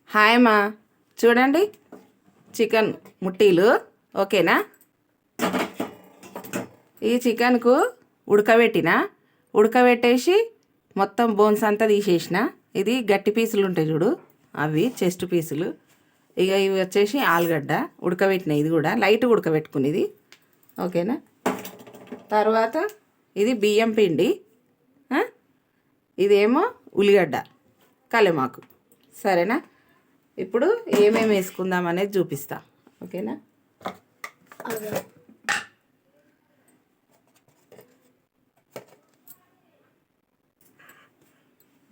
Hi అమ్మా, చూడండి chicken ముట్టీలు. ఓకేనా? ఈ చికెన్కు ఉడకబెట్టేసి మొత్తం బోన్స్ అంతా తీసేసిన. ఇది గట్టి పీసులు ఉంటాయి చూడు, అవి చెస్ట్ పీసులు. ఇక ఇవి వచ్చేసి ఆలుగడ్డ ఉడకబెట్టిన, ఇది కూడా లైట్గా ఉడకబెట్టుకునేది. ఓకేనా? తర్వాత ఇది బియ్యం పిండి, ఇదేమో ఉల్లిగడ్డ, కలెమాకు. సరేనా? ఇప్పుడు ఏమేమి వేసుకుందాం అనేది చూపిస్తా. ఓకేనా?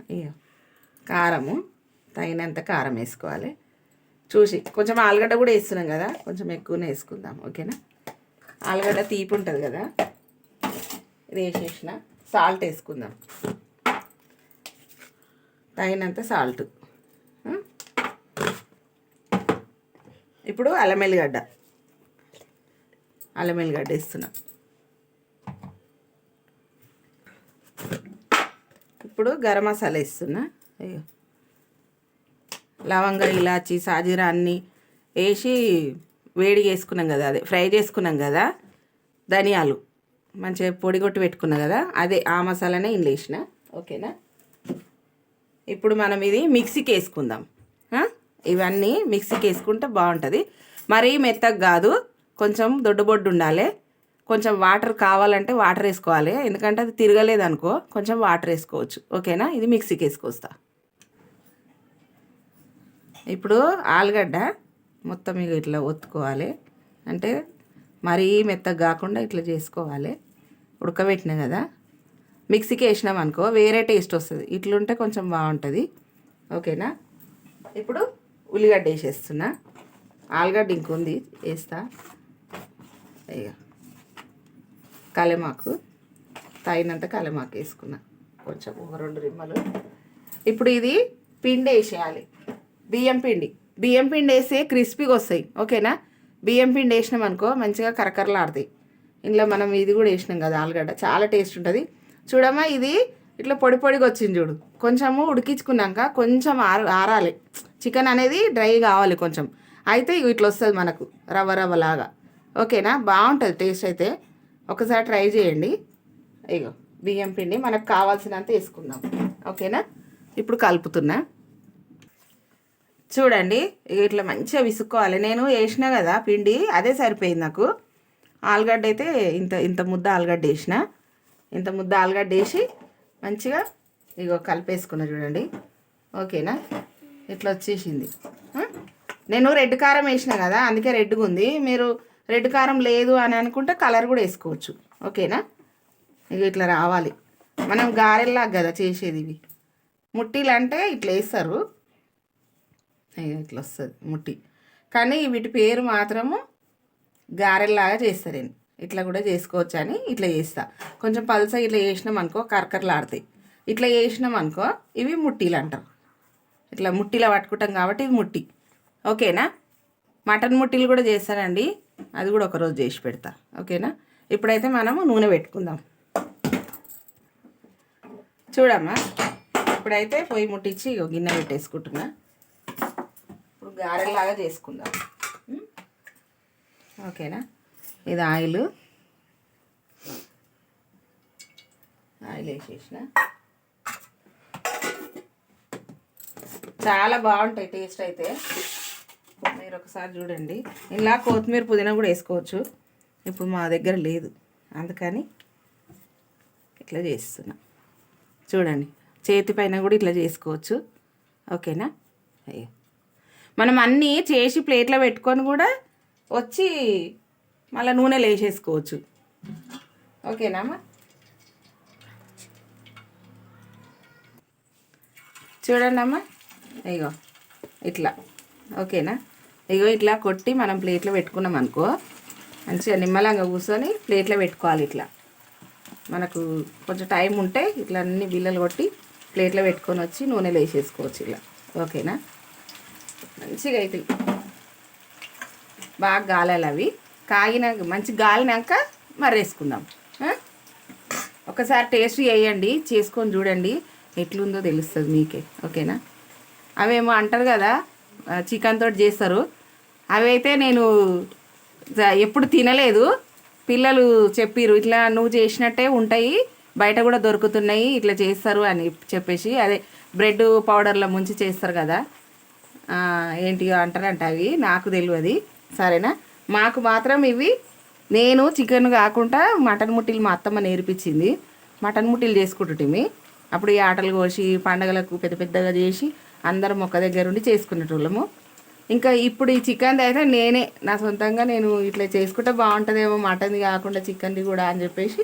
అయ్యో, కారము తగినంత కారం వేసుకోవాలి చూసి. కొంచెం ఆలుగడ్డ కూడా వేస్తున్నాం కదా, కొంచెం ఎక్కువనే వేసుకుందాం. ఓకేనా? ఆలుగడ్డ తీపి ఉంటుంది కదా, ఇది వేసేసిన. సాల్ట్ వేసుకుందాం, తగినంత సాల్ట్. ఇప్పుడు అల్లం వెల్లిగడ్డ వేస్తున్నా. ఇప్పుడు గరం మసాలా వేస్తున్నా. అయ్యో, లవంగ, ఇలాచి, సాజీరా అన్నీ వేసి వేడి చేసుకున్నాం కదా, అదే ఫ్రై చేసుకున్నాం కదా. ధనియాలు మంచిగా పొడి కొట్టి పెట్టుకున్నాం కదా, అదే ఆ మసాలానే ఇందులో వేసిన. ఓకేనా? ఇప్పుడు మనం ఇది మిక్సీకి వేసుకుందాం. ఇవన్నీ మిక్సీకి వేసుకుంటే బాగుంటుంది. మరీ మెత్తగా కాదు, కొంచెం దొడ్డుబొడ్డు ఉండాలి. కొంచెం వాటర్ కావాలంటే వాటర్ వేసుకోవాలి, ఎందుకంటే అది తిరగలేదు అనుకో కొంచెం వాటర్ వేసుకోవచ్చు. ఓకేనా? ఇది మిక్సీకి వేసుకొస్తా. ఇప్పుడు ఆలుగడ్డ మొత్తం ఇక ఇట్లా ఒత్తుకోవాలి, అంటే మరీ మెత్తగా కాకుండా ఇట్లా చేసుకోవాలి. ఉడకబెట్టినా కదా, మిక్సీకి వేసినాం అనుకో వేరే టేస్ట్ వస్తుంది, ఇట్లుంటే కొంచెం బాగుంటుంది. ఓకేనా? ఇప్పుడు ఉల్లిగడ్డ వేసేస్తున్నా. ఆలుగడ్డ ఇంకొంది వేస్తా. ఇక కలెమాకు తగినంత కలెమాకు వేసుకున్నా, కొంచెం 2 రిమ్మలు. ఇప్పుడు ఇది పిండి వేసేయాలి, బియ్యం పిండి వేస్తే క్రిస్పీగా వస్తాయి. ఓకేనా? బియ్యం పిండి వేసినాం అనుకో మంచిగా కరకరలాడుతాయి. ఇందులో మనం ఇది కూడా వేసినాం కదా, ఆలుగడ్డ చాలా టేస్ట్ ఉంటుంది. చూడమ్మా, ఇది ఇట్లా పొడి పొడిగా వచ్చింది చూడు. కొంచెము ఉడికించుకున్నాక కొంచెం ఆరాలి, చికెన్ అనేది డ్రై కావాలి కొంచెం, అయితే ఇట్లా వస్తుంది మనకు రవ్వ రవ్వలాగా. ఓకేనా? బాగుంటుంది టేస్ట్ అయితే, ఒకసారి ట్రై చేయండి. ఇగో బియ్యం పిండి మనకు కావాల్సినంత వేసుకుందాం. ఓకేనా? ఇప్పుడు కలుపుతున్నా. చూడండి, ఇట్లా మంచిగా విసుక్కోవాలి. నేను వేసినా కదా పిండి, అదే సరిపోయింది నాకు. ఆలుగడ్డ అయితే ఇంత ముద్ద ఆలుగడ్డ వేసిన, ఇంత ముద్ద ఆలుగడ్డ వేసి మంచిగా ఇగో కలిపేసుకున్నా చూడండి. ఓకేనా? ఇట్లా వచ్చేసింది. నేను రెడ్ కారం వేసిన కదా, అందుకే రెడ్గా ఉంది. మీరు రెడ్ కారం లేదు అని అనుకుంటే కలర్ కూడా వేసుకోవచ్చు. ఓకేనా? ఇక ఇట్లా రావాలి. మనం గారెల్లాగా కదా చేసేది, ఇవి ముట్టీలు అంటే ఇట్లా వేస్తారు. ఇట్లా వస్తుంది ముట్టి, కానీ వీటి పేరు మాత్రము గారెల్లాగా చేస్తారండి. ఇట్లా కూడా చేసుకోవచ్చు అని ఇట్లా చేస్తా. కొంచెం పల్స ఇట్లా చేసినాం అనుకో కరకరలాడతాయి. ఇట్లా చేసినాం అనుకో ఇవి ముట్టీలు అంటారు. ఇట్లా ముట్టిలా పట్టుకుంటాం కాబట్టి ఇది ముట్టి. ఓకేనా? మటన్ ముట్టీలు కూడా చేస్తానండి, అది కూడా ఒకరోజు చేసి పెడతా. ఓకేనా? ఇప్పుడైతే మనము నూనె పెట్టుకుందాం. చూడమ్మా, ఇప్పుడైతే పొయ్యి ముట్టించి గిన్నె పెట్టేసుకుంటున్నా. ఇప్పుడు గారెల్లాగా చేసుకుందాం. ఓకేనా? ఇది ఆయిల్ వేసేసిన. చాలా బాగుంటాయి టేస్ట్ అయితే, మీరు ఒకసారి చూడండి. ఇలా కొత్తిమీర పుదీనా కూడా వేసుకోవచ్చు, ఇప్పుడు మా దగ్గర లేదు అందుకని ఇట్లా చేస్తున్నా. చూడండి, చేతి పైన కూడా ఇట్లా చేసుకోవచ్చు. ఓకేనా? అయ్యో, మనం అన్నీ చేసి ప్లేట్లో పెట్టుకొని కూడా వచ్చి మళ్ళీ నూనెలో వేసేసుకోవచ్చు. ఓకేనా అమ్మా? చూడండి అమ్మా, ఇగో ఇట్లా. ఓకేనా? ఇగో ఇట్లా కొట్టి మనం ప్లేట్లో పెట్టుకున్నాం అనుకో మంచిగా నిమ్మలంగా కూర్చొని ప్లేట్లో పెట్టుకోవాలి. ఇట్లా మనకు కొంచెం టైం ఉంటే ఇట్లా అన్ని బిల్లలు కొట్టి ప్లేట్లో పెట్టుకొని వచ్చి నూనెలో వేసేసుకోవచ్చు ఇలా. ఓకేనా? మంచిగా అయితే బాగా గాలాలి, అవి కాగినాక మంచి గాలినాక మర్రేసుకుందాం. ఒకసారి టేస్ట్ చేయండి, చేసుకొని చూడండి ఎట్లుందో తెలుస్తుంది మీకే. ఓకేనా? అవేమో అంటారు కదా చికెన్ తోటి చేస్తారు. అవి అయితే నేను ఎప్పుడు తినలేదు. పిల్లలు చెప్పిర్రు ఇట్లా నువ్వు చేసినట్టే ఉంటాయి, బయట కూడా దొరుకుతున్నాయి ఇట్లా చేస్తారు అని చెప్పేసి. అదే బ్రెడ్ పౌడర్లో ముంచి చేస్తారు కదా, ఏంటి అంటారంట అవి, నాకు తెలియదు. సరేనా, మాకు మాత్రం ఇవి నేను చికెన్ కాకుండా మటన్ ముట్టిలు మా అత్తమ్మ నేర్పించింది. మటన్ ముట్టిలు చేసుకుంటుంటిమి అప్పుడు. ఈ ఆటలు కోసి పండగలకు పెద్ద పెద్దగా చేసి అందరం ఒక దగ్గర ఉండి చేసుకునేటోళ్ళము. ఇంకా ఇప్పుడు ఈ చికెన్ది అయితే నేనే నా సొంతంగా నేను ఇట్లా చేసుకుంటే బాగుంటుందేమో మటన్ది కాకుండా చికెన్ది కూడా అని చెప్పేసి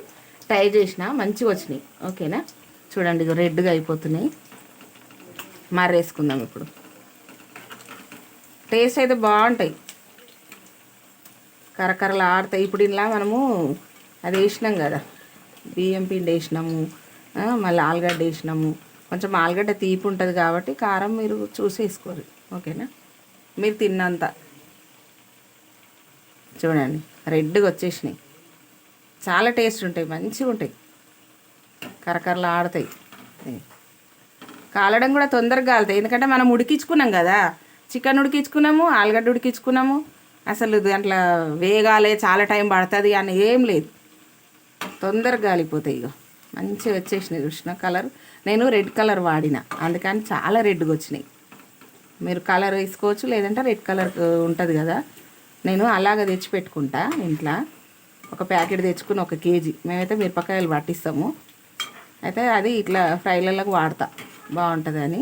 ట్రై చేసిన, మంచిగా వచ్చినాయి. ఓకేనా, చూడండి ఇక రెడ్గా అయిపోతున్నాయి. మర్రేసుకుందాం ఇప్పుడు. టేస్ట్ అయితే బాగుంటాయి, కరకరలు ఆడతాయి. ఇప్పుడు ఇలా మనము అది వేసినాం కదా, బియ్యం పిండి వేసినాము, మళ్ళీ ఆలుగడ్డ వేసినాము. కొంచెం ఆలుగడ్డ తీపి ఉంటుంది కాబట్టి కారం మీరు చూసి వేసుకోరు. ఓకేనా, మీరు తిన్నంత. చూడండి రెడ్గా వచ్చేసినాయి, చాలా టేస్ట్ ఉంటాయి, మంచిగా ఉంటాయి, కరకరలు ఆడతాయి. కాలడం కూడా తొందరగా కాలుతాయి, ఎందుకంటే మనం ఉడికించుకున్నాం కదా, చికెన్ ఉడికించుకున్నాము, ఆలుగడ్డ ఉడికించుకున్నాము. అసలు దాంట్లో వేగాలే చాలా టైం పడుతుంది అని ఏం లేదు, తొందరగా గాలిపోతాయి. ఇక మంచిగా వచ్చేసినాయి. చూసిన కలర్ నేను రెడ్ కలర్ వాడిన, అందుకని చాలా రెడ్గా వచ్చినాయి. మీరు కలర్ వేసుకోవచ్చు, లేదంటే రెడ్ కలర్ ఉంటుంది కదా, నేను అలాగ తెచ్చి పెట్టుకుంటా ఇంట్లో. ఒక ప్యాకెట్ తెచ్చుకుని 1 కేజీ మేమైతే మిరపకాయలు పట్టిస్తాము. అయితే అది ఇట్లా ఫ్రైలలోకి వాడతా, బాగుంటుంది అని.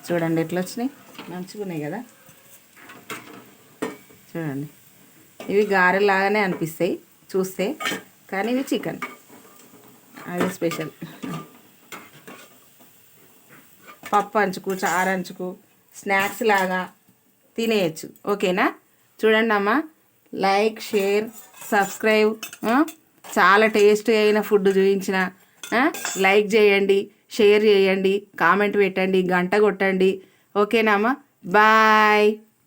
చూడండి ఎట్లా వచ్చినాయి, మంచిగా ఉన్నాయి కదా. చూడండి ఇవి గారెలాగానే అనిపిస్తాయి చూస్తే, కానీ ఇవి చికెన్, అది స్పెషల్. పప్పు అంచుకు, చారు అంచుకు, స్నాక్స్ లాగా తినేయచ్చు. ఓకేనా, చూడండి అమ్మ, లైక్, షేర్, సబ్స్క్రైబ్. చాలా టేస్టీ అయిన ఫుడ్ చూపించిన. లైక్ చేయండి, షేర్ చేయండి, కామెంట్ పెట్టండి, గంట కొట్టండి. ఓకేనా అమ్మ, బాయ్.